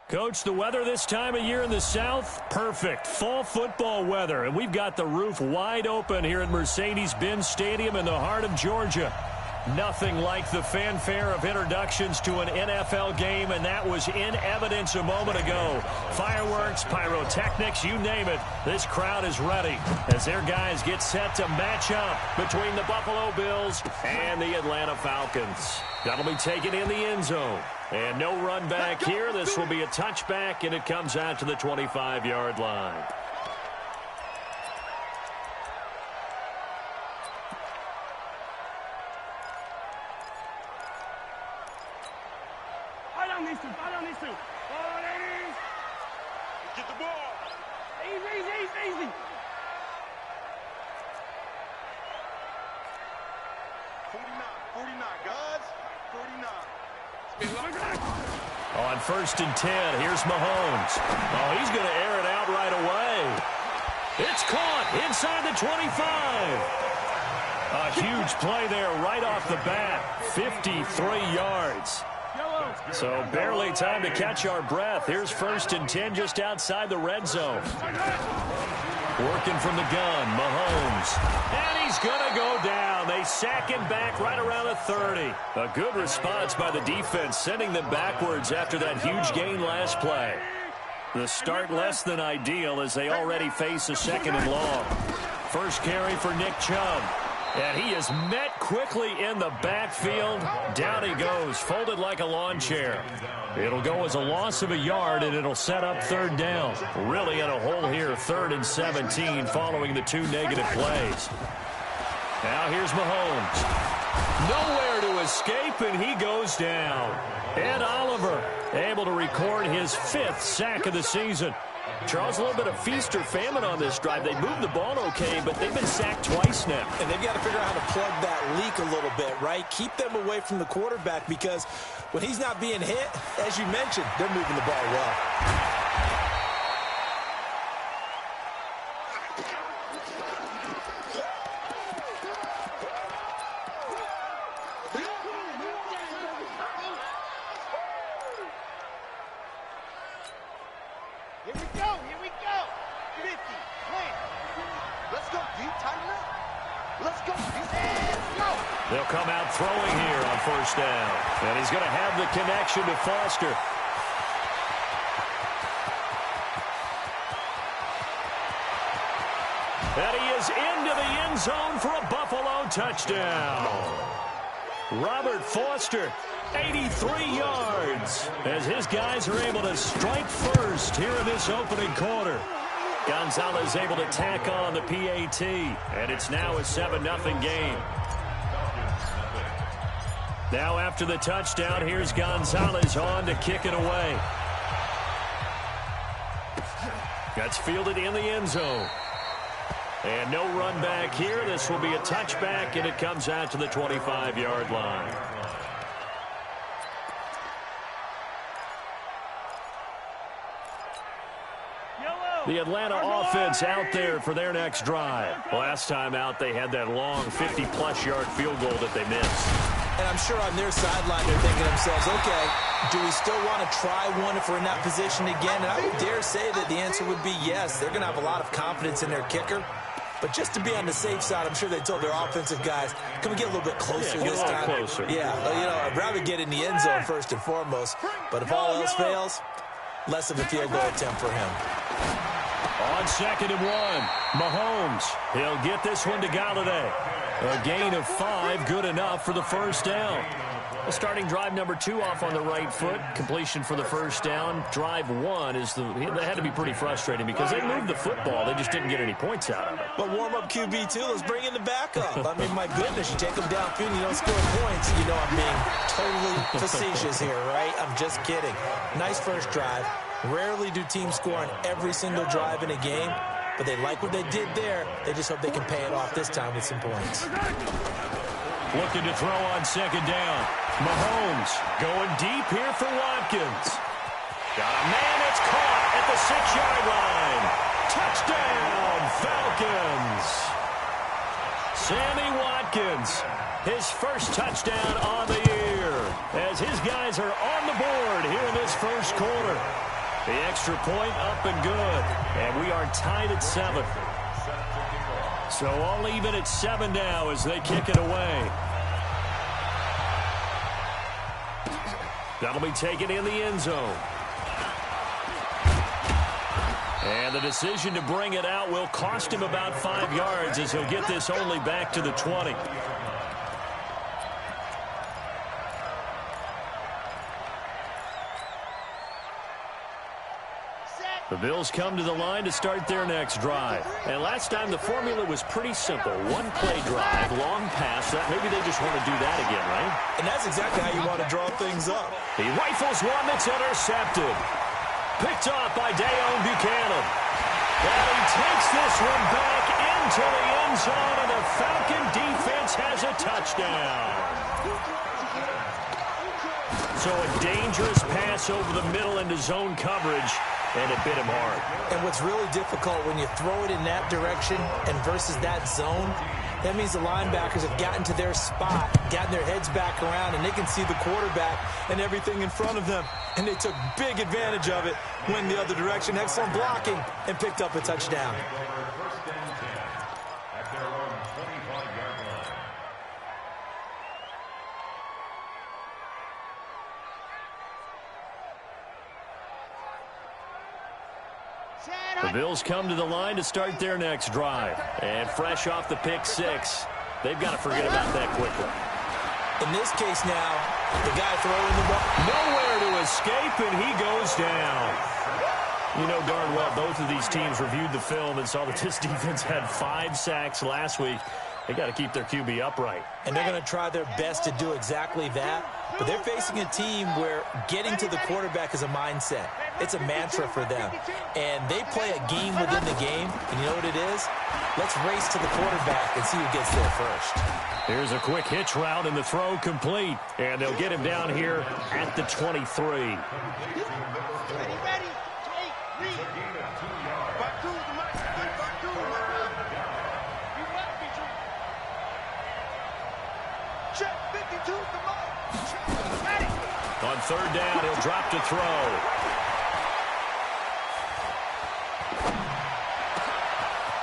Coach, the weather this time of year in the South, perfect. Fall football weather, and we've got the roof wide open here at Mercedes-Benz Stadium in the heart of Georgia. Nothing like the fanfare of introductions to an NFL game, and that was in evidence a moment ago. Fireworks, pyrotechnics, you name it. This crowd is ready as their guys get set to match up between the Buffalo Bills and the Atlanta Falcons. That'll be taken in the end zone. And no run back here. This will be a touchback, and it comes out to the 25-yard line. Fight on these two. Oh, ladies. Get the ball. Easy. 49, guys. 49. On 1st and 10, here's Mahomes. Oh, he's going to air it out right away. It's caught inside the 25. A huge play there right off the bat. 53 yards. So barely time to catch our breath. Here's 1st and 10 just outside the red zone. Working from the gun, Mahomes. And he's going to go down. They sack him back right around the 30. A good response by the defense, sending them backwards after that huge gain last play. The start less than ideal as they already face a 2nd and long. First carry for Nick Chubb. And he is met quickly in the backfield. Down he goes, folded like a lawn chair. It'll go as a loss of a yard, and it'll set up 3rd down. Really in a hole here, 3rd and 17 following the 2 negative plays. Now here's Mahomes. Nowhere to escape, and he goes down. Ed Oliver able to record his 5th sack of the season. Charles, a little bit of feast or famine on this drive. They moved the ball okay, but they've been sacked twice now. And they've got to figure out how to plug that leak a little bit, right? Keep them away from the quarterback because when he's not being hit, as you mentioned, they're moving the ball well. Here we go. 50, plant. Let's go deep, tighten up. Let's go deep. Let's go. They'll come out throwing here on 1st down. And he's going to have the connection to Foster. And he is into the end zone for a Buffalo touchdown. Robert Foster, 83 yards, as his guys are able to strike first here in this opening quarter. Gonzalez able to tack on the PAT, and it's now a 7-0 game. Now after the touchdown, here's Gonzalez on to kick it away. That's fielded in the end zone. And no run back here. This will be a touchback, and it comes out to the 25-yard line. The Atlanta offense out there for their next drive. Last time out, they had that long 50-plus yard field goal that they missed. And I'm sure on their sideline, they're thinking to themselves, okay, do we still want to try one if we're in that position again? And I would dare say that the answer would be yes. They're going to have a lot of confidence in their kicker. But just to be on the safe side, I'm sure they told their offensive guys, can we get a little bit closer this time? Closer. Yeah, I'd rather get in the end zone first and foremost. But if all else fails, less of a field goal attempt for him. On 2nd and 1, Mahomes. He'll get this one to Galladay. A gain of 5, good enough for the 1st down. Starting drive number 2 off on the right foot. Completion for the 1st down. Drive 1 is that had to be pretty frustrating because they moved the football. They just didn't get any points out of it. But warm-up QB, too. Let's bring in the backup. I mean, my goodness, you take them downfield and you don't score points. You know I'm being totally facetious here, right? I'm just kidding. Nice first drive. Rarely do teams score on every single drive in a game, but they like what they did there. They just hope they can pay it off this time with some points. Looking to throw on 2nd down. Mahomes going deep here for Watkins. Got a man, it's caught at the 6-yard line. Touchdown, Falcons. Sammy Watkins, his first touchdown on the year, as his guys are on the board here in this first quarter. The extra point up and good. And we are tied at 7. So all even at 7 now as they kick it away. That'll be taken in the end zone. And the decision to bring it out will cost him about 5 yards as he'll get this only back to the 20. The Bills come to the line to start their next drive. And last time the formula was pretty simple. One play drive, long pass. Maybe they just want to do that again, right? And that's exactly how you want to draw things up. He rifles one that's intercepted. Picked off by Dayon Buchanan. And he takes this one back into the end zone, and the Falcon defense has a touchdown. So a dangerous pass over the middle into zone coverage, and it bit him hard. And what's really difficult when you throw it in that direction and versus that zone, that means the linebackers have gotten to their spot, gotten their heads back around, and they can see the quarterback and everything in front of them. And they took big advantage of it, went the other direction, excellent blocking, and picked up a touchdown. The Bills come to the line to start their next drive. And fresh off the pick 6, they've got to forget about that quickly. In this case now, the guy throwing the ball. Nowhere to escape, and he goes down. You know darn well both of these teams reviewed the film and saw that this defense had 5 sacks last week. They got to keep their QB upright. And they're going to try their best to do exactly that. But they're facing a team where getting to the quarterback is a mindset. It's a mantra for them. And they play a game within the game. And you know what it is? Let's race to the quarterback and see who gets there first. Here's a quick hitch route and the throw complete. And they'll get him down here at the 23. On third down, he'll drop to throw.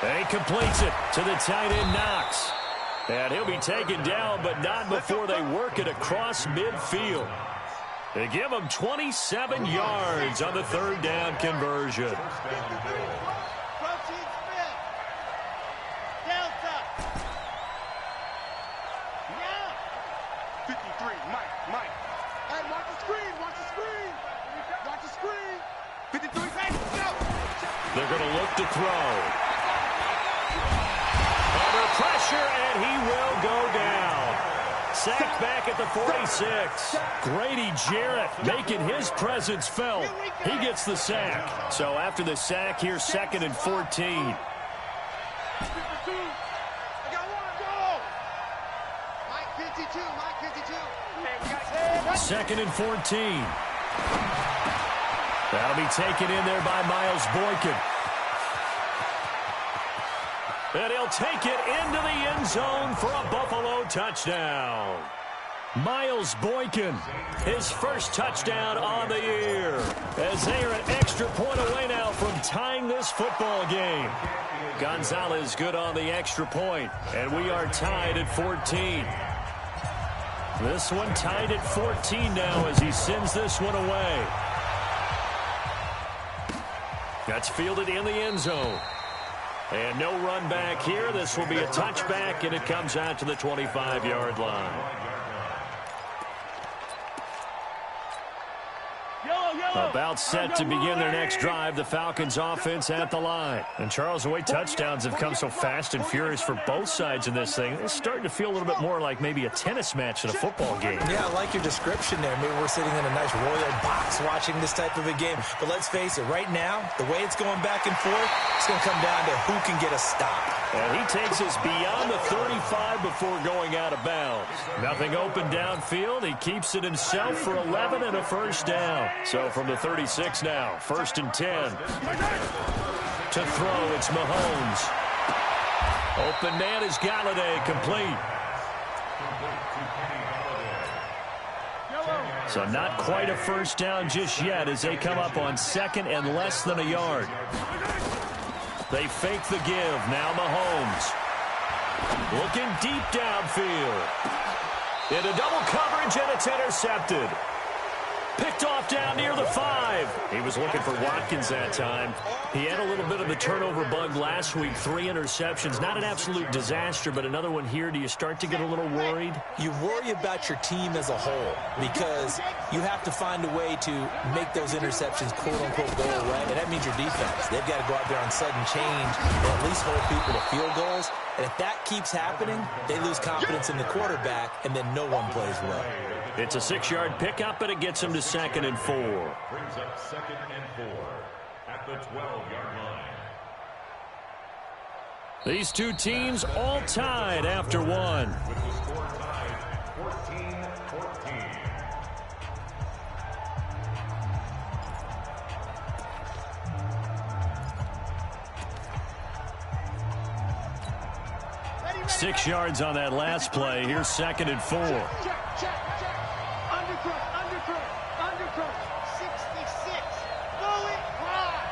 And he completes it to the tight end, Knox. And he'll be taken down, but not before they work it across midfield. They give him 27 yards on the third down conversion. They're going to look to throw. Under pressure, and he will go down. Sacked back at the 46. Grady Jarrett making his presence felt. He gets the sack. So after the sack, here's 2nd and 14. Second and 14. That'll be taken in there by Miles Boykin. And he'll take it into the end zone for a Buffalo touchdown. Miles Boykin, his first touchdown on the year, as they are an extra point away now from tying this football game. Gonzalez good on the extra point, and we are tied at 14. This one tied at 14 now as he sends this one away. That's fielded in the end zone. And no run back here. This will be a touchback, and it comes out to the 25-yard line. About set to begin their next drive, the Falcons offense at the line. And Charles, the way touchdowns have come so fast and furious for both sides in this thing, it's starting to feel a little bit more like maybe a tennis match in a football game. Yeah, I like your description there. Maybe we're sitting in a nice royal box watching this type of a game. But let's face it, right now, the way it's going back and forth, it's going to come down to who can get a stop. And he takes us beyond the 35 before going out of bounds. Nothing open downfield. He keeps it himself for 11 and a first down. So from the 36 now, 1st and 10. To throw, it's Mahomes. Open man is Galladay, complete. So not quite a first down just yet as they come up on second and less than a yard. They fake the give. Now Mahomes. Looking deep downfield. Into double coverage, and it's intercepted. Picked off down near the 5. He was looking for Watkins that time. He had a little bit of the turnover bug last week. 3 interceptions. Not an absolute disaster, but another one here. Do you start to get a little worried? You worry about your team as a whole because you have to find a way to make those interceptions, quote-unquote, go away, and that means your defense. They've got to go out there on sudden change and at least hold people to field goals. And if that keeps happening, they lose confidence in the quarterback, and then no one plays well. It's a 6-yard pickup, but it gets him to 2nd and 4. Brings up 2nd and 4 at the 12-yard line. These two teams all tied after one. With the score tied 14-14. Ready, 6 yards on that last play. Here's 2nd and 4. Check. Undercrook. 66. Throw it wide.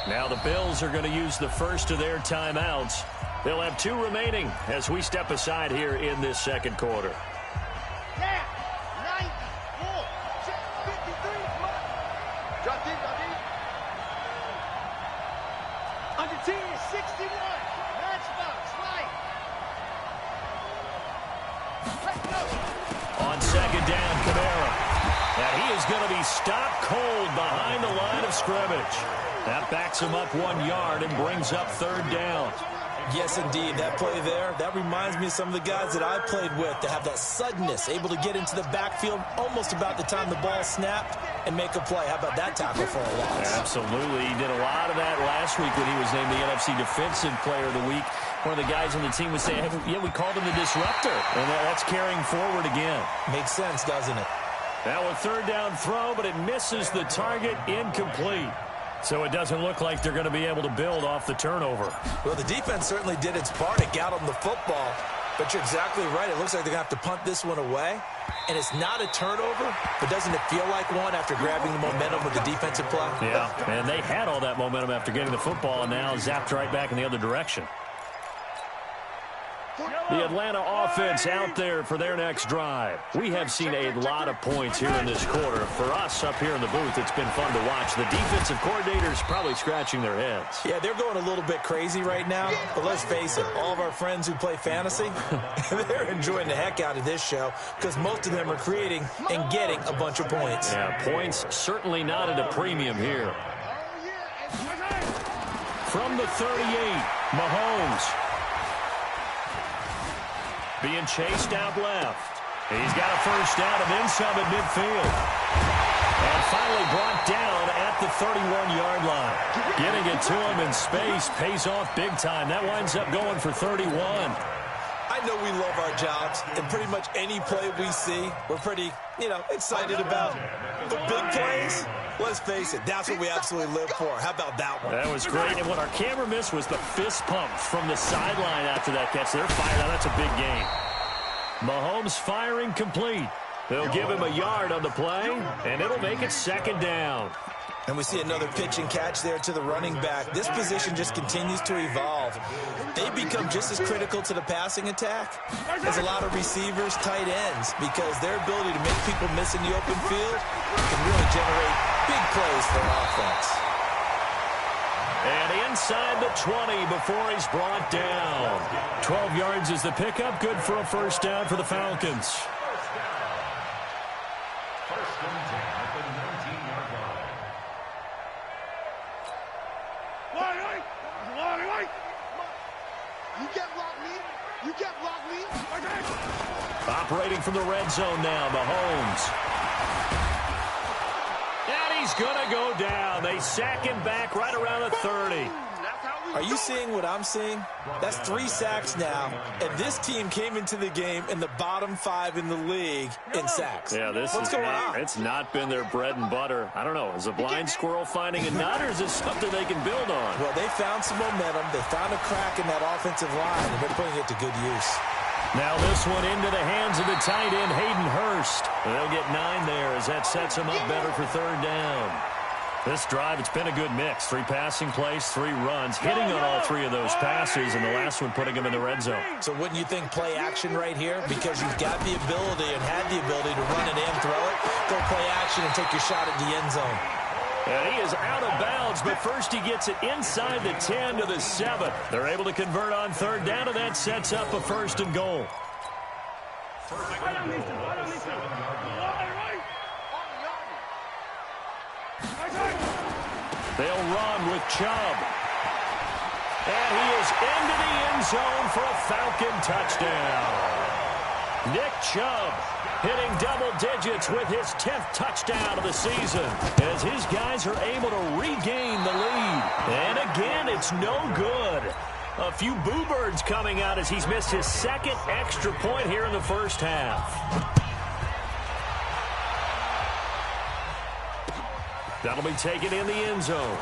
Now the Bills are going to use the first of their timeouts. They'll have 2 remaining as we step aside here in this second quarter. Yeah. 94. Check. 53. Drop deep. Under 10 is 61. Matchbox. Right. Let's go. On 2nd down, Kamara. And he is going to be stopped cold behind the line of scrimmage. That backs him up 1 yard and brings up 3rd down. Yes, indeed. That play there, that reminds me of some of the guys that I played with to have that suddenness, able to get into the backfield almost about the time the ball snapped and make a play. How about that tackle for a loss? Absolutely. He did a lot of that last week when he was named the NFC Defensive Player of the Week. One of the guys on the team would say, hey, yeah, we called him the disruptor. And that's carrying forward again. Makes sense, doesn't it? Now a 3rd down throw, but it misses the target, incomplete. So it doesn't look like they're going to be able to build off the turnover. Well, the defense certainly did its part. It got them the football. But you're exactly right. It looks like they're going to have to punt this one away. And it's not a turnover, but doesn't it feel like one after grabbing the momentum with the defensive play? Yeah, and they had all that momentum after getting the football and now zapped right back in the other direction. The Atlanta offense out there for their next drive. We have seen a lot of points here in this quarter. For us up here in the booth, it's been fun to watch. The defensive coordinators probably scratching their heads. Yeah, they're going a little bit crazy right now. But let's face it, all of our friends who play fantasy, they're enjoying the heck out of this show because most of them are creating and getting a bunch of points. Yeah, points certainly not at a premium here. From the 38, Mahomes. Being chased out left. He's got a first down and then some at midfield. And finally brought down at the 31-yard line. Getting it to him in space pays off big time. That winds up going for 31. I know we love our jobs, and pretty much any play we see, we're pretty, excited about. The big plays, let's face it, that's what we absolutely live for. How about that one? That was great. And what our camera missed was the fist pump from the sideline after that catch. They're fired out. That's a big game. Mahomes firing complete. They'll give him a yard on the play, and it'll make it 2nd down. And we see another pitch and catch there to the running back. This position just continues to evolve. They become just as critical to the passing attack as a lot of receivers, tight ends, because their ability to make people miss in the open field can really generate big plays for an offense. And inside the 20 before he's brought down. 12 yards is the pickup. Good for a first down for the Falcons. First and 10 at the 19-yard line. You get block me. Operating from the red zone now, Mahomes. And he's going to go down. They sack him back right around the 30. Are you seeing what I'm seeing? That's 3 sacks now, and this team came into the game in the bottom 5 in the league in sacks. Yeah, what's going on? It's not been their bread and butter. I don't know. Is a blind squirrel finding a nut, or is this something they can build on? Well, they found some momentum. They found a crack in that offensive line, and they're putting it to good use. Now this one into the hands of the tight end, Hayden Hurst. They'll get 9 there as that sets them up better for 3rd down. This drive, it's been a good mix. 3 passing plays, 3 runs, hitting on all 3 of those passes, and the last one putting them in the red zone. So wouldn't you think play action right here? Because you've got the ability and had the ability to run it and throw it. Go play action and take your shot at the end zone. And he is out of bounds, but first he gets it inside the 10 to the 7. They're able to convert on 3rd down, and that sets up a 1st and goal. They'll run with Chubb. And he is into the end zone for a Falcon touchdown. Nick Chubb hitting double digits with his 10th touchdown of the season as his guys are able to regain the lead. And again, it's no good. A few boo birds coming out as he's missed his 2nd extra point here in the first half. That'll be taken in the end zone.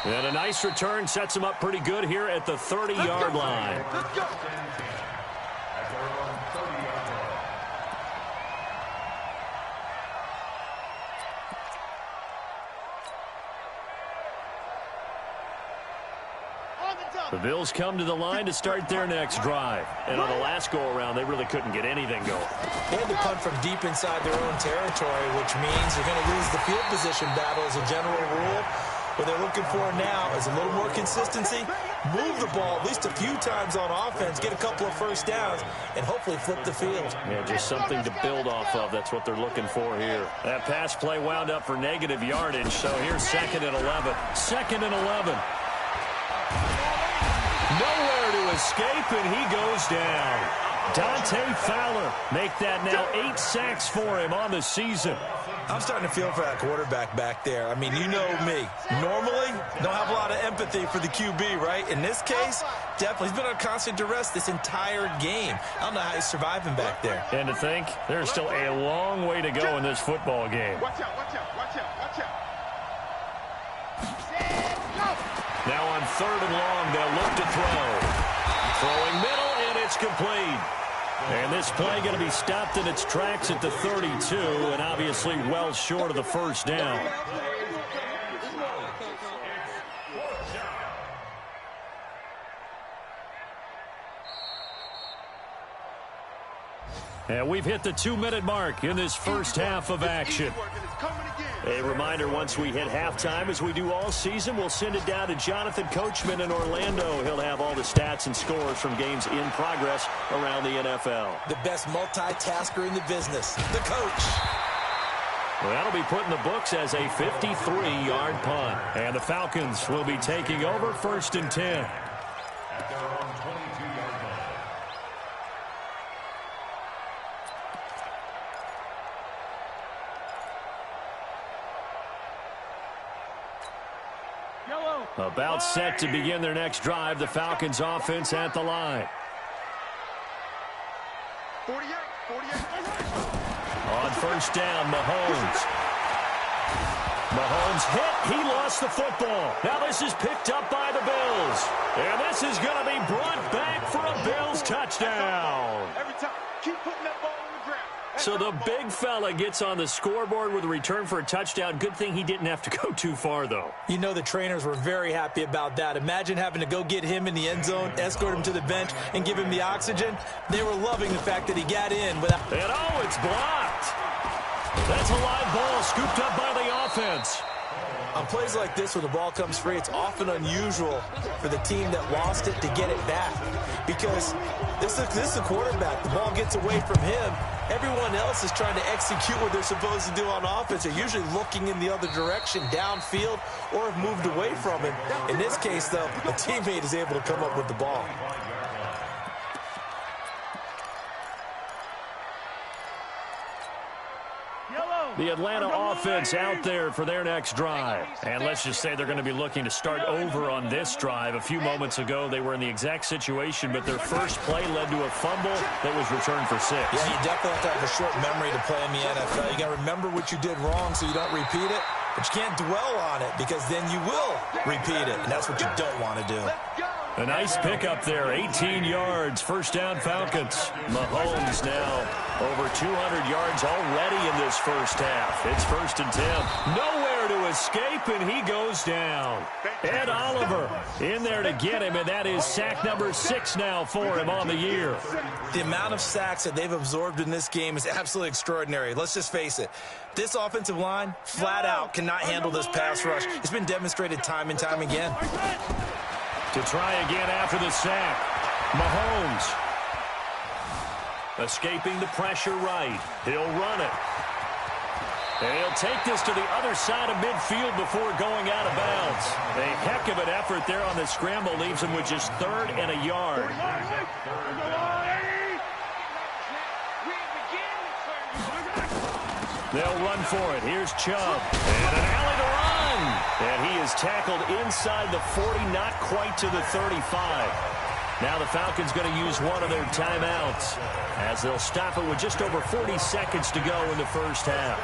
And a nice return sets him up pretty good here at the 30-yard line. Let's go. The Bills come to the line to start their next drive. And on the last go-around, they really couldn't get anything going. They had to punt from deep inside their own territory, which means you're going to lose the field position battle as a general rule. What they're looking for now is a little more consistency, move the ball at least a few times on offense, get a couple of first downs, and hopefully flip the field. Yeah, just something to build off of. That's what they're looking for here. That pass play wound up for negative yardage, so here's 2nd and 11. 2nd and 11. Nowhere to escape, and he goes down. Dante Fowler make that now 8 sacks for him on the season. I'm starting to feel for that quarterback back there. I mean, you know me. Normally, don't have a lot of empathy for the QB, right? In this case, definitely. He's been on constant duress this entire game. I don't know how he's surviving back there. And to think, there's still a long way to go in this football game. Watch out, watch out, watch out, watch out. Now on 3rd and long, they'll look to throw. Throwing middle, and it's complete. And this play going to be stopped in its tracks at the 32, and obviously well short of the first down. And we've hit the 2-minute mark in this first half of action. A reminder, once we hit halftime, as we do all season, we'll send it down to Jonathan Coachman in Orlando. He'll have all the stats and scores from games in progress around the NFL. The best multitasker in the business, the coach. Well, that'll be put in the books as a 53-yard punt. And the Falcons will be taking over 1st and 10. At their own 22-yard line. About set to begin their next drive, the Falcons offense at the line. 48. On 1st down, Mahomes. Mahomes hit. He lost the football. Now this is picked up by the Bills. And this is going to be brought back for a Bills touchdown. Every time. Keep putting that ball on the ground. So the big fella gets on the scoreboard with a return for a touchdown. Good thing he didn't have to go too far, though. You know the trainers were very happy about that. Imagine having to go get him in the end zone, escort him to the bench, and give him the oxygen. They were loving the fact that he got in without... And oh, it's blocked. That's a live ball scooped up by the offense. On plays like this where the ball comes free, it's often unusual for the team that lost it to get it back. Because this is a quarterback. The ball gets away from him. Everyone else is trying to execute what they're supposed to do on offense. They're usually looking in the other direction, downfield, or have moved away from it. In this case, though, a teammate is able to come up with the ball. The Atlanta offense out there for their next drive. And let's just say they're going to be looking to start over on this drive. A few moments ago, they were in the exact situation, but their first play led to a fumble that was returned for 6. Yeah, you definitely have to have a short memory to play in the NFL. You got to remember what you did wrong so you don't repeat it, but you can't dwell on it because then you will repeat it, and that's what you don't want to do. Let's go. A nice pickup there, 18 yards, first down Falcons. Mahomes now over 200 yards already in this first half. It's 1st and 10. Nowhere to escape, and he goes down. Ed Oliver in there to get him, and that is sack number 6 now for him on the year. The amount of sacks that they've absorbed in this game is absolutely extraordinary. Let's just face it. This offensive line, flat out, cannot handle this pass rush. It's been demonstrated time and time again. To try again after the sack. Mahomes escaping the pressure right. He'll run it. And he'll take this to the other side of midfield before going out of bounds. A heck of an effort there on the scramble leaves him with just 3rd and a yard. They'll run for it. Here's Chubb. And an alley to run. And he is tackled inside the 40, not quite to the 35. Now the Falcons going to use one of their timeouts as they'll stop it with just over 40 seconds to go in the first half.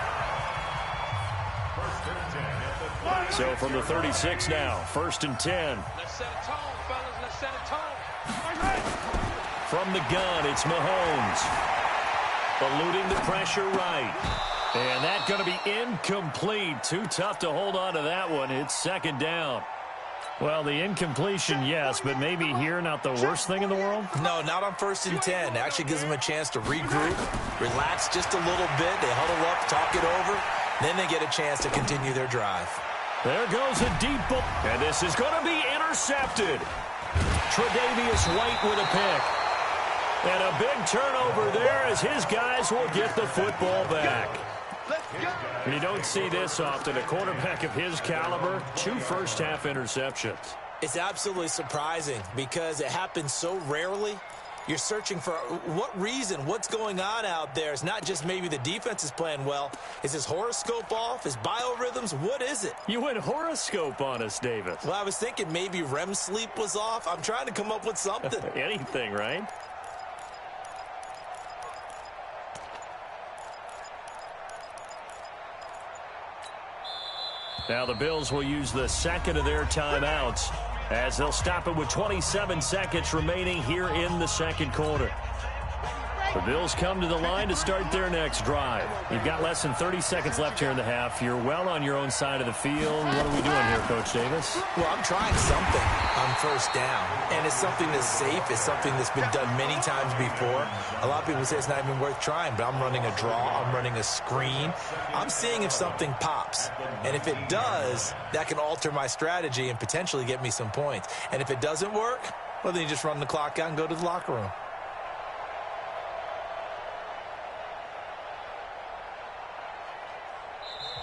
So from the 36 now, 1st and 10. Let's set a tone, fellas. Let's set a tone. From the gun, it's Mahomes. Eluding the pressure right. And that's going to be incomplete. Too tough to hold on to that one. It's 2nd down. Well, the incompletion, yes, but maybe here not the worst thing in the world? No, not on 1st and 10. It actually gives them a chance to regroup, relax just a little bit. They huddle up, talk it over. Then they get a chance to continue their drive. There goes a deep ball. And this is going to be intercepted. Tre'Davious White with a pick. And a big turnover there as his guys will get the football back. You don't see this often. A quarterback of his caliber, 2 first-half interceptions. It's absolutely surprising because it happens so rarely. You're searching for what reason, what's going on out there. It's not just maybe the defense is playing well. Is his horoscope off? His biorhythms? What is it? You went horoscope on us, Davis. Well, I was thinking maybe REM sleep was off. I'm trying to come up with something. Anything, right? Now the Bills will use the 2nd of their timeouts as they'll stop it with 27 seconds remaining here in the 2nd quarter. The Bills come to the line to start their next drive. You've got less than 30 seconds left here in the half. You're well on your own side of the field. What are we doing here, Coach Davis? Well, I'm trying something on 1st down, and it's something that's safe. It's something that's been done many times before. A lot of people say it's not even worth trying, but I'm running a draw. I'm running a screen. I'm seeing if something pops, and if it does, that can alter my strategy and potentially get me some points. And if it doesn't work, well, then you just run the clock out and go to the locker room.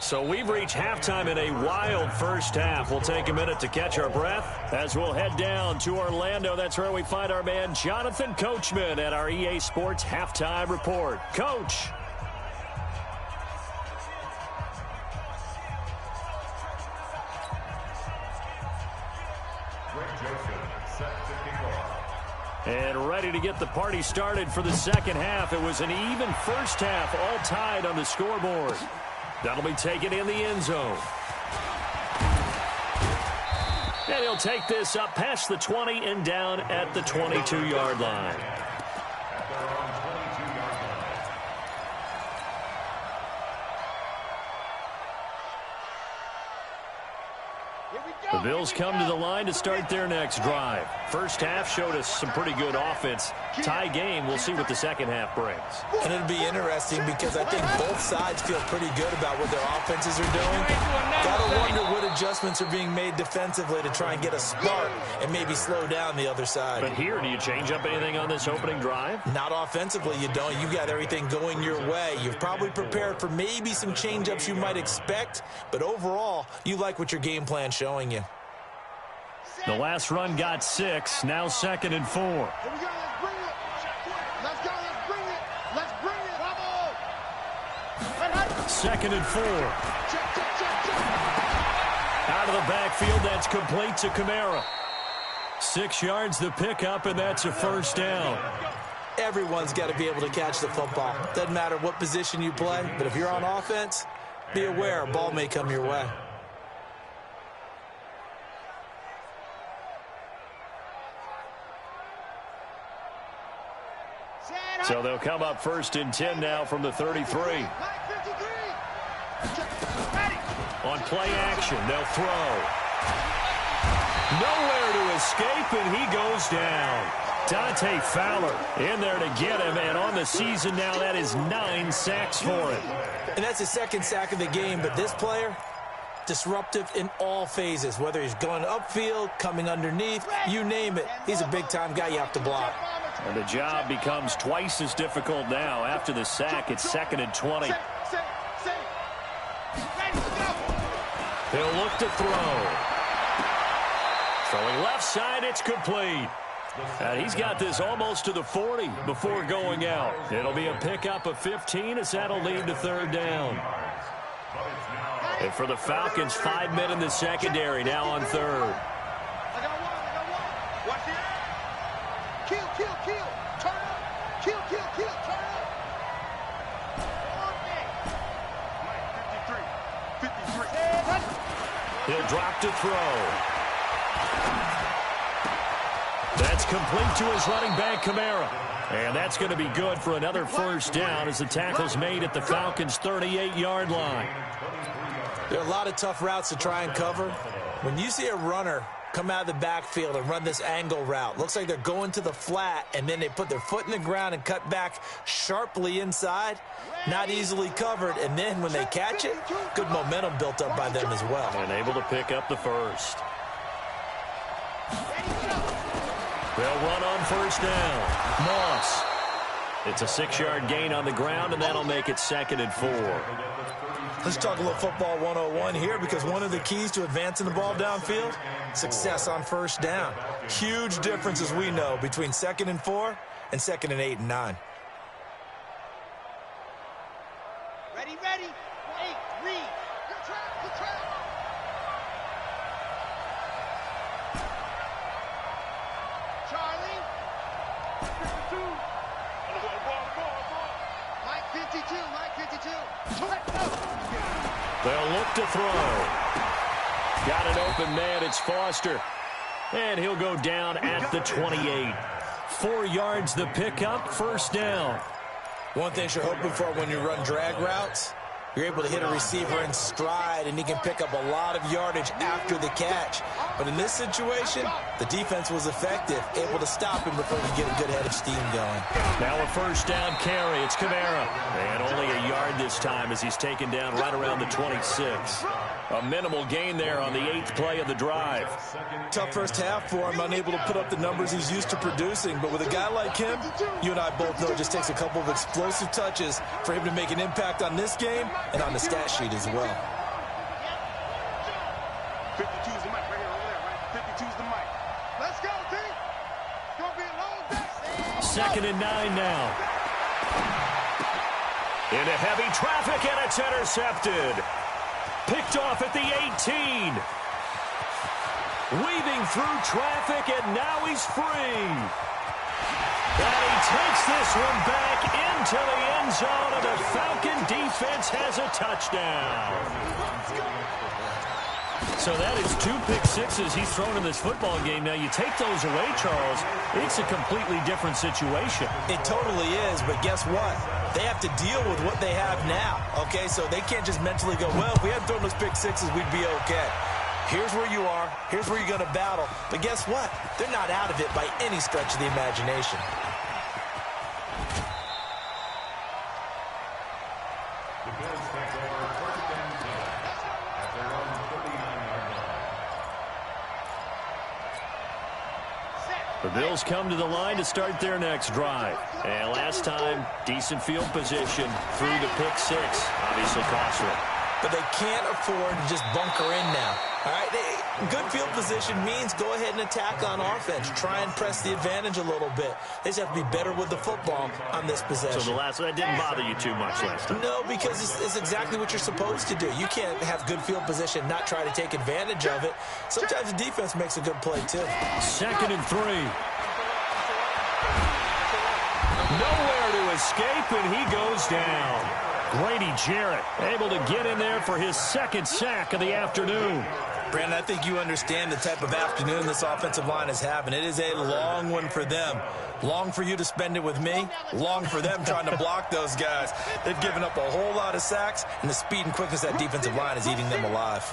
So we've reached halftime in a wild first half. We'll take a minute to catch our breath as we'll head down to Orlando. That's where we find our man Jonathan Coachman at our EA Sports Halftime Report. Coach. And ready to get the party started for the 2nd half. It was an even first half, all tied on the scoreboard. That'll be taken in the end zone. And he'll take this up past the 20 and down at the 22-yard line. The Bills come to the line to start their next drive. First half showed us some pretty good offense. Tie game, we'll see what the 2nd half brings. And it'll be interesting because I think both sides feel pretty good about what their offenses are doing. Gotta wonder what adjustments are being made defensively to try and get a spark and maybe slow down the other side. But here, do you change up anything on this opening drive? Not offensively, you don't. You got everything going your way. You've probably prepared for maybe some change-ups you might expect, but overall, you like what your game plan's showing you. The last run got 6, now 2nd and 4. Here we go, let's bring it. Let's go, let's bring it. Let's bring it. Bravo. 2nd and 4. Check, check, check, check. Out of the backfield, that's complete to Kamara. 6 yards the pickup, and that's a first down. Everyone's got to be able to catch the football. Doesn't matter what position you play, but if you're on offense, be aware a ball may come your way. So they'll come up 1st and 10 now from the 33. On play action, they'll throw. Nowhere to escape, and he goes down. Dante Fowler in there to get him, and on the season now, that is 9 sacks for him. And that's his 2nd sack of the game, but this player, disruptive in all phases, whether he's going upfield, coming underneath, you name it. He's a big-time guy you have to block. And the job becomes twice as difficult now. After the sack, it's 2nd and 20. He'll look to throw. Throwing left side, it's complete. And he's got this almost to the 40 before going out. It'll be a pickup of 15 as that'll lead to 3rd down. And for the Falcons, 5 men in the secondary now on 3rd. I got one. Watch it. Kill. Turn up. Kill. Turn up. 53. He'll drop to throw. That's complete to his running back, Kamara. And that's going to be good for another 1st down as the tackle's made at the Falcons' 38-yard line. There are a lot of tough routes to try and cover. When you see a runner come out of the backfield and run this angle route, looks like they're going to the flat, and then they put their foot in the ground and cut back sharply inside, not easily covered. And then when they catch it, good momentum built up by them as well. And able to pick up the 1st. They'll run on 1st down. Moss. It's a 6-yard gain on the ground, and that'll make it 2nd and 4. Let's talk a little football 101 here, because one of the keys to advancing the ball downfield, success on 1st down. Huge difference, as we know, between 2nd and 4 and 2nd and 8 and 9. Ready. 8, read. Good trap. Charlie. 52. Mike 52. They'll look to throw. Got an open man. It's Foster. And he'll go down at the 28. 4 yards the pickup, 1st down. One thing you're hoping for when you run drag routes, you're able to hit a receiver in stride, and he can pick up a lot of yardage after the catch. But in this situation, the defense was effective, able to stop him before he get a good head of steam going. Now a 1st down carry. It's Kamara. And only a yard this time as he's taken down right around the 26. A minimal gain there on the 8th play of the drive. Tough 1st half for him, unable to put up the numbers he's used to producing. But with a guy like him, you and I both know it just takes a couple of explosive touches for him to make an impact on this game and on the stat sheet as well. 52's the mic right here, over there, right? 52's the mic. Let's go, team. It's going to be a long day. 2nd and 9 now. Into heavy traffic, and it's intercepted. Picked off at the 18. Weaving through traffic, and now he's free. And he takes this one back into the end zone, and the Falcon defense has a touchdown. So that is 2 pick sixes he's thrown in this football game. Now, you take those away, Charles, it's a completely different situation. It totally is, but guess what? They have to deal with what they have now, okay? So they can't just mentally go, well, if we hadn't thrown those pick sixes, we'd be okay. Here's where you are. Here's where you're going to battle. But guess what? They're not out of it by any stretch of the imagination. The Bills come to the line to start their next drive. And last time, decent field position through the pick six. Obviously costly. But they can't afford to just bunker in now. All right, good field position means go ahead and attack on offense. Try and press the advantage a little bit. They just have to be better with the football on this possession. So that didn't bother you too much last time? No, because it's exactly what you're supposed to do. You can't have good field position, not try to take advantage of it. Sometimes the defense makes a good play, too. 2nd and 3. Nowhere to escape, and he goes down. Grady Jarrett able to get in there for his 2nd sack of the afternoon. Brandon, I think you understand the type of afternoon this offensive line is having. It is a long one for them. Long for you to spend it with me. Long for them trying to block those guys. They've given up a whole lot of sacks, and the speed and quickness of that defensive line is eating them alive.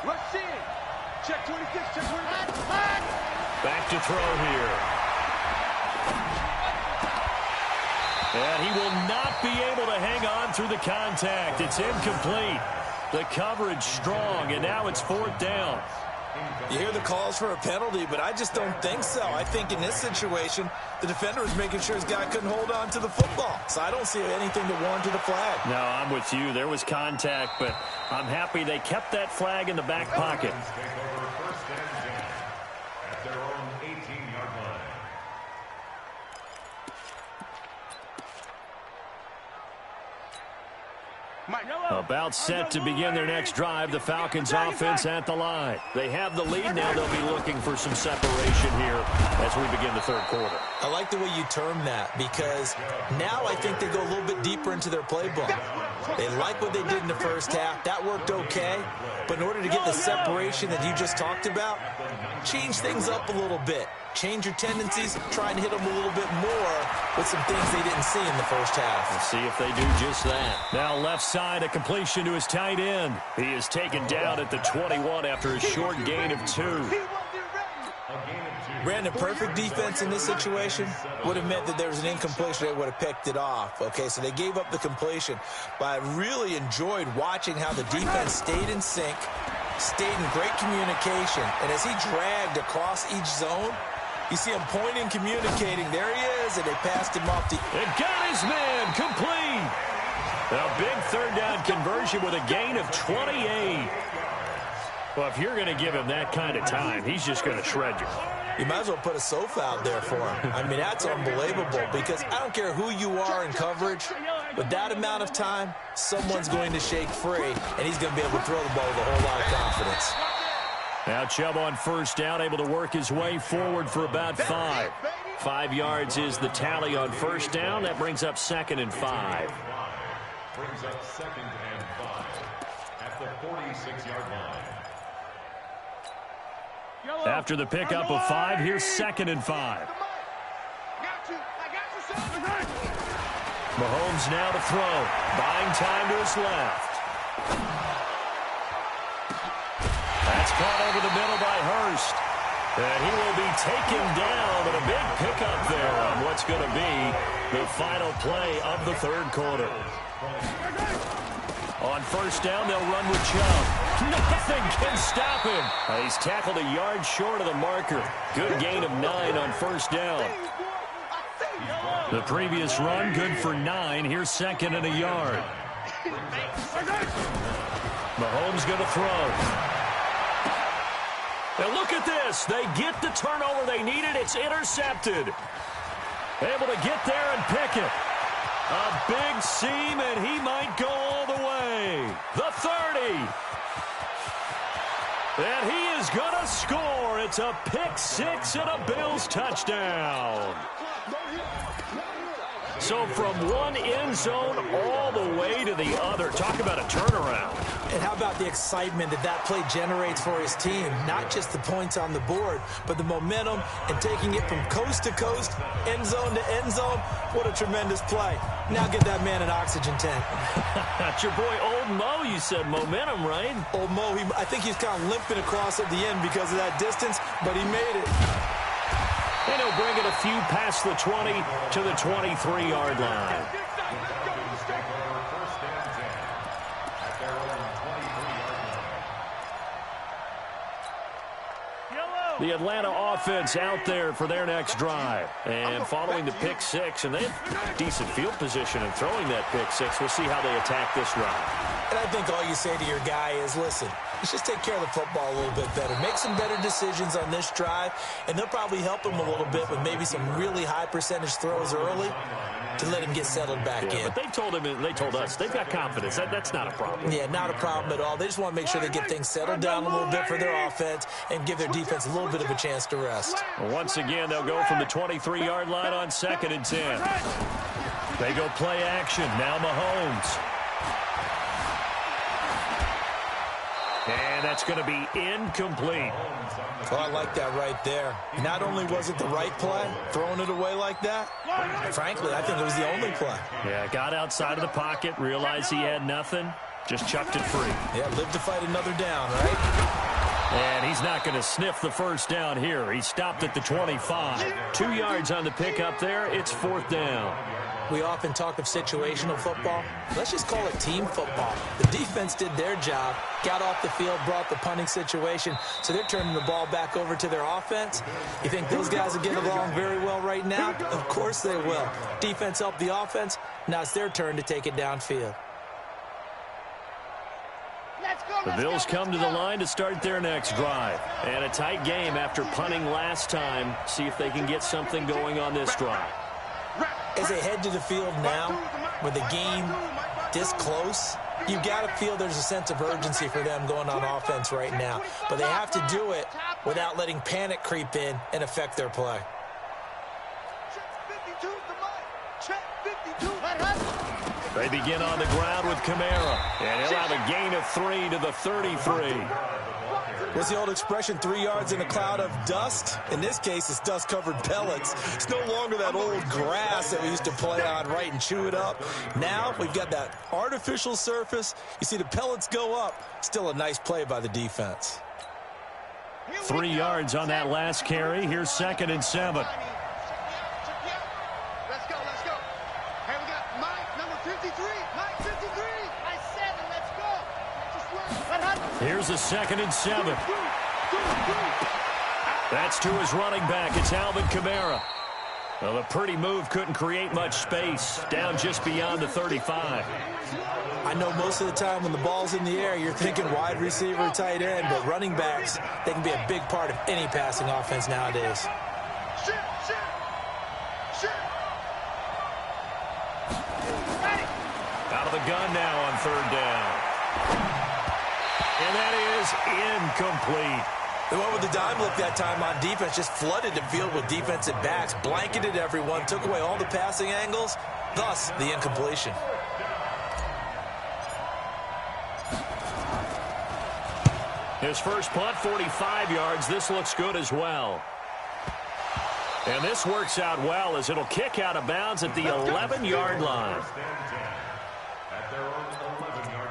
Check 26, check 25. Back to throw here. And he will not be able to hang on through the contact. It's incomplete. The coverage strong, and now it's 4th down. You hear the calls for a penalty, but I just don't think so. I think in this situation, the defender was making sure his guy couldn't hold on to the football. So I don't see anything to warrant a flag. No, I'm with you. There was contact, but I'm happy they kept that flag in the back pocket. At their own 18-yard line. About set to begin their next drive, the Falcons offense at the line. They have the lead now. They'll be looking for some separation here as we begin the 3rd quarter. I like the way you term that because now I think they go a little bit deeper into their playbook. They like what they did in the first half. That worked okay. But in order to get the separation that you just talked about, change things up a little bit. Change your tendencies, try and hit them a little bit more with some things they didn't see in the first half. Let's see if they do just that. Now left side, a completion to his tight end. He is taken down at the 21 after a short gain of 2. Brandon, perfect defense in this situation would have meant that there was an incompletion. They would have picked it off. Okay, so they gave up the completion. But I really enjoyed watching how the defense stayed in sync, stayed in great communication. And as he dragged across each zone, you see him pointing, communicating. There he is, and they passed him off. It got his man complete. A big 3rd down conversion with a gain of 28. Well, if you're going to give him that kind of time, he's just going to shred you. You might as well put a sofa out there for him. I mean, that's unbelievable because I don't care who you are in coverage. With that amount of time, someone's going to shake free, and he's going to be able to throw the ball with a whole lot of confidence. Now Chubb on 1st down, able to work his way forward for about 5. 5 yards is the tally on 1st down. That brings up 2nd and 5. Brings up 2nd and 5 at the 46-yard line. After the pickup of 5, here's 2nd and 5. Mahomes now to throw. Buying time to his left. That's caught over the middle by Hurst. And he will be taken down, but a big pickup there on what's going to be the final play of the 3rd quarter. On 1st down, they'll run with Chubb. Nothing can stop him. He's tackled a yard short of the marker. Good gain of 9 on 1st down. The previous run, good for 9. Here's 2nd and a yard. Mahomes going to throw. Now look at this. They get the turnover they needed. It's intercepted. Able to get there and pick it. A big seam, and he might go all the way. The 30. And he is going to score. It's a pick 6 and a Bills touchdown. So from one end zone all the way to the other. Talk about a turnaround. And how about the excitement that that play generates for his team? Not just the points on the board, but the momentum and taking it from coast to coast, end zone to end zone. What a tremendous play. Now get that man an oxygen tank. That's your boy Old Mo, you said. Momentum, right? Old Mo, I think he's kind of limping across at the end because of that distance, but he made it. And he'll bring it a few past the 20 to the 23-yard line. The Atlanta offense out there for their next drive. And following the pick 6, and they have decent field position in throwing that pick 6. We'll see how they attack this drive. And I think all you say to your guy is, listen, let's just take care of the football a little bit better. Make some better decisions on this drive, and they'll probably help him a little bit with maybe some really high percentage throws early to let him get settled back in. But they told him, and they told us, they've got confidence. That's not a problem. Yeah, not a problem at all. They just want to make sure they get things settled down a little bit for their offense and give their defense a little bit of a chance to rest. Well, once again, they'll go from the 23-yard line on 2nd and 10. They go play action. Now Mahomes. And that's going to be incomplete. Oh, I like that right there. Not only was it the right play, throwing it away like that, frankly, I think it was the only play. Yeah, got outside of the pocket, realized he had nothing, just chucked it free. Yeah, live to fight another down, right? And he's not going to sniff the first down here. He stopped at the 25. 2 yards on the pickup there. It's 4th down. We often talk of situational football. Let's just call it team football. The defense did their job, got off the field, brought the punting situation, so they're turning the ball back over to their offense. You think those guys are getting along very well right now? Of course they will. Defense helped the offense. Now it's their turn to take it downfield. The Bills come to the line to start their next drive. And a tight game after punting last time. See if they can get something going on this drive. As they head to the field now, with the game this close, you've got to feel there's a sense of urgency for them going on offense right now. But they have to do it without letting panic creep in and affect their play. They begin on the ground with Kamara. And he'll have a gain of 3 to the 33. What's the old expression, 3 yards in a cloud of dust? In this case, it's dust-covered pellets. It's no longer that old grass that we used to play on, right, and chew it up. Now we've got that artificial surface. You see the pellets go up. Still a nice play by the defense. 3 yards on that last carry. Here's 2nd and 7. Let's go. Hey, we got Mike, number 53. Mike, 53. I said it, let's go. Here's a 2nd and 7. That's to his running back. It's Alvin Kamara. Well, the pretty move couldn't create much space. Down just beyond the 35. I know most of the time when the ball's in the air, you're thinking wide receiver, tight end, but running backs, they can be a big part of any passing offense nowadays. Out of the gun now on 3rd down. And that is incomplete. The one with the dime look that time on defense just flooded the field with defensive backs, blanketed everyone, took away all the passing angles, thus the incompletion. His first punt, 45 yards. This looks good as well. And this works out well as it'll kick out of bounds at the 11-yard line. At their own 11-yard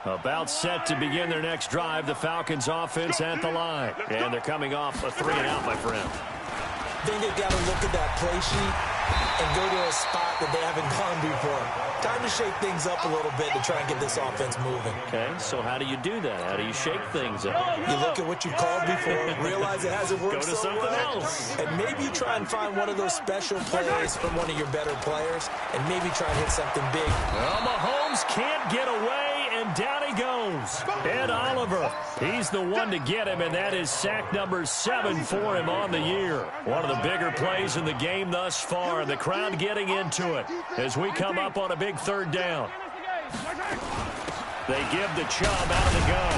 line. About set to begin their next drive, the Falcons offense at the line. And they're coming off a 3-and-out, my friend. I think they've got to look at that play sheet and go to a spot that they haven't gone before. Time to shake things up a little bit to try and get this offense moving. Okay, so how do you do that? How do you shake things up? You look at what you've called before, realize it hasn't worked Go to so something well, else. and maybe you try and find one of those special plays from one of your better players, and maybe try and hit something big. Well, Mahomes can't get away, and down he goes. Ed Oliver, he's the one to get him, and that is sack number 7 for him on the year. One of the bigger plays in the game thus far, and the crowd getting into it as we come up on a big 3rd down. They give the Chubb out of the gun.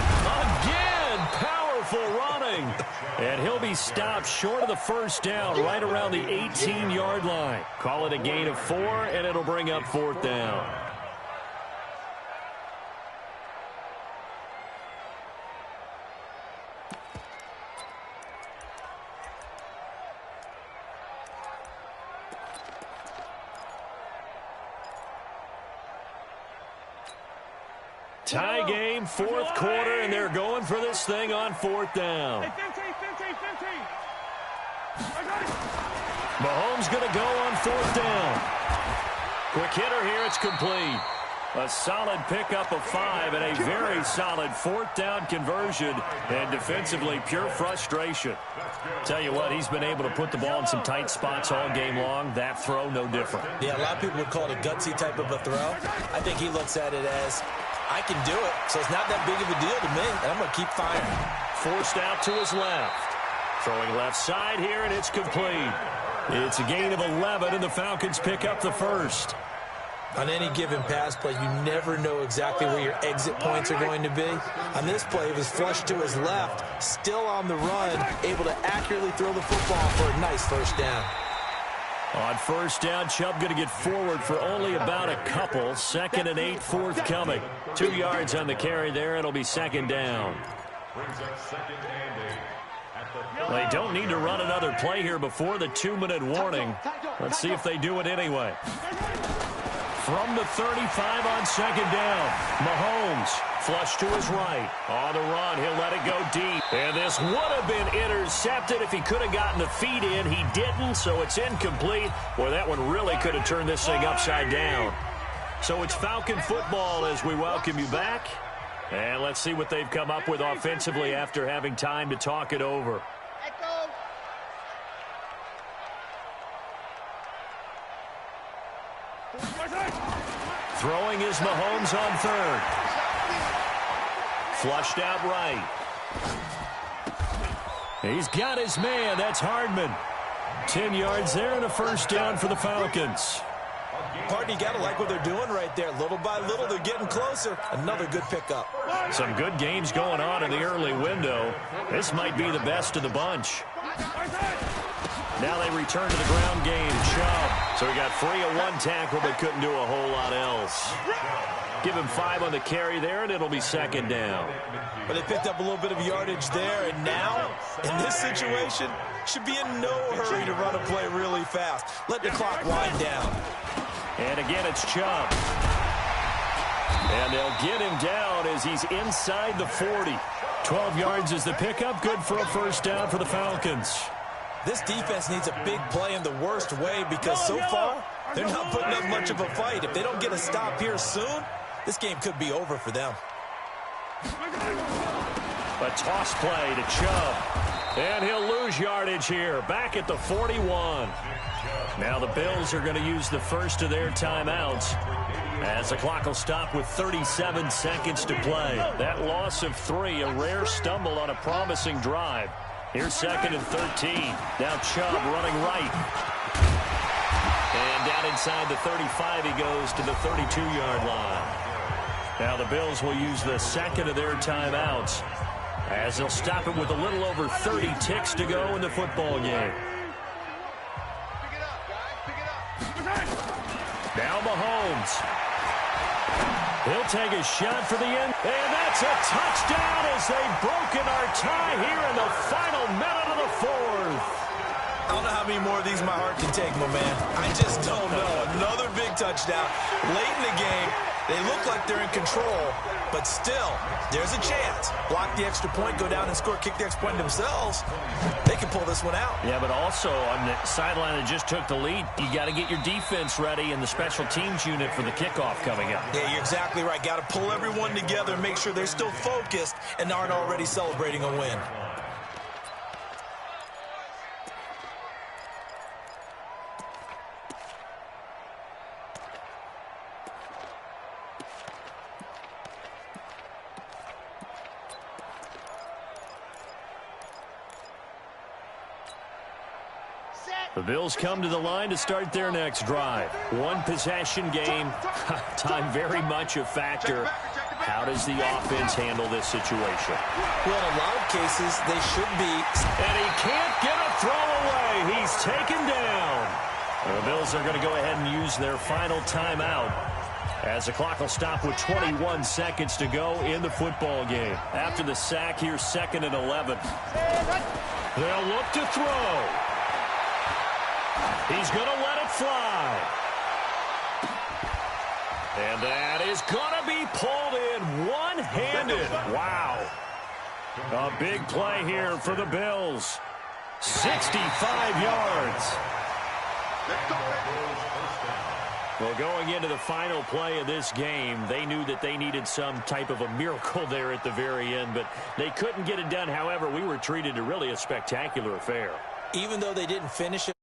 Again, powerful running. And he'll be stopped short of the first down right around the 18-yard line. Call it a gain of 4, and it'll bring up 4th down. Tie game, 4th quarter, and they're going for this thing on 4th down. Mahomes going to go on 4th down. Quick hitter here, it's complete. A solid pickup of 5 and a very solid 4th down conversion, and defensively pure frustration. Tell you what, he's been able to put the ball in some tight spots all game long. That throw, no different. Yeah, a lot of people would call it a gutsy type of a throw. I think he looks at it as, I can do it, so it's not that big of a deal to me, and I'm going to keep firing. Forced out to his left. Throwing left side here, and it's complete. It's a gain of 11, and the Falcons pick up the first. On any given pass play, you never know exactly where your exit points are going to be. On this play, it was flushed to his left, still on the run, able to accurately throw the football for a nice first down. On first down, Chubb going to get forward for only about a couple. 2nd and 8 forthcoming. 2 yards on the carry there. It'll be 2nd down. They don't need to run another play here before the 2-minute warning. Let's see if they do it anyway. From the 35 on 2nd down, Mahomes flush to his right. On the run, he'll let it go deep. And this would have been intercepted if he could have gotten the feet in. He didn't, so it's incomplete. Boy, that one really could have turned this thing upside down. So it's Falcon football as we welcome you back. And let's see what they've come up with offensively after having time to talk it over. Throwing is Mahomes on 3rd. Flushed out right. He's got his man. That's Hardman. 10 yards there and a first down for the Falcons. Partner, you got to like what they're doing right there. Little by little, they're getting closer. Another good pickup. Some good games going on in the early window. This might be the best of the bunch. Now they return to the ground game. Chubb. So he got free of 1 tackle but couldn't do a whole lot else. Give him 5 on the carry there, and it'll be 2nd down. But they picked up a little bit of yardage there, and now, in this situation, should be in no hurry to run a play really fast. Let the clock wind down. And again, it's Chubb. And they'll get him down as he's inside the 40. 12 yards is the pickup. Good for a first down for the Falcons. This defense needs a big play in the worst way because so far, they're not putting up much of a fight. If they don't get a stop here soon, this game could be over for them. A toss play to Chubb. And he'll lose yardage here. Back at the 41. Now the Bills are going to use the first of their timeouts as the clock will stop with 37 seconds to play. That loss of 3, a rare stumble on a promising drive. Here's 2nd and 13. Now Chubb running right. And down inside the 35 he goes to the 32-yard line. Now the Bills will use the 2nd of their timeouts as they'll stop it with a little over 30 ticks to go in the football game. Now Mahomes. He'll take a shot for the end. And that's a touchdown as they've broken our tie here in the final minute of the 4th. I don't know how many more of these my heart can take, my man. I just don't know. Another big touchdown. Late in the game, they look like they're in control, but still, there's a chance. Block the extra point, go down and score, kick the extra point themselves. They can pull this one out. Yeah, but also on the sideline that just took the lead, you got to get your defense ready and the special teams unit for the kickoff coming up. Yeah, you're exactly right. Got to pull everyone together and make sure they're still focused and aren't already celebrating a win. The Bills come to the line to start their next drive. 1 possession game. Time very much a factor. How does the offense handle this situation? Well, in a lot of cases, they should be. And he can't get a throw away. He's taken down. The Bills are going to go ahead and use their final timeout as the clock will stop with 21 seconds to go in the football game. After the sack, here's 2nd and 11. They'll look to throw. He's going to let it fly. And that is going to be pulled in one-handed. Wow. A big play here for the Bills. 65 yards. Well, going into the final play of this game, they knew that they needed some type of a miracle there at the very end, but they couldn't get it done. However, we were treated to really a spectacular affair. Even though they didn't finish it.